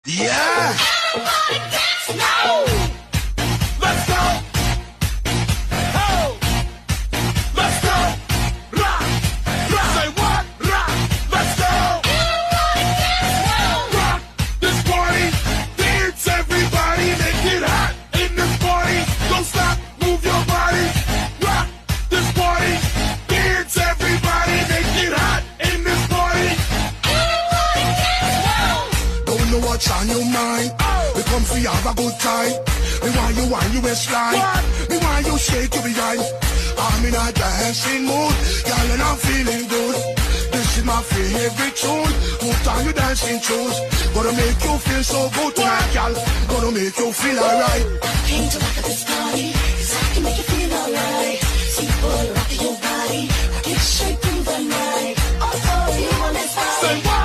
Yeah! Everybody dance now! Let's go! Ho! Let's go! Rock! Rock! Say what? Rock! Let's go! Everybody dance now! Rock this party! Dance everybody! Make it hot in this party! Don't stop! Move your body! Rock this party! Dance everybody! Make it hot in this party! Everybody dance now! Don't know what's on your mind. We come for you have a good time. Me want you on your waistline. Me want you shake your behind. I'm in a dancing mood, girl, and I'm feeling good. This is my favorite tune. Put on your dancing shoes. Gonna make you feel so good tonight, girl. Gonna make you feel alright. Came to rock at this party, 'cause I can make you feel alright. See boy, rock your body, rock it straight through the night. Oh, oh, you want this body? Say what?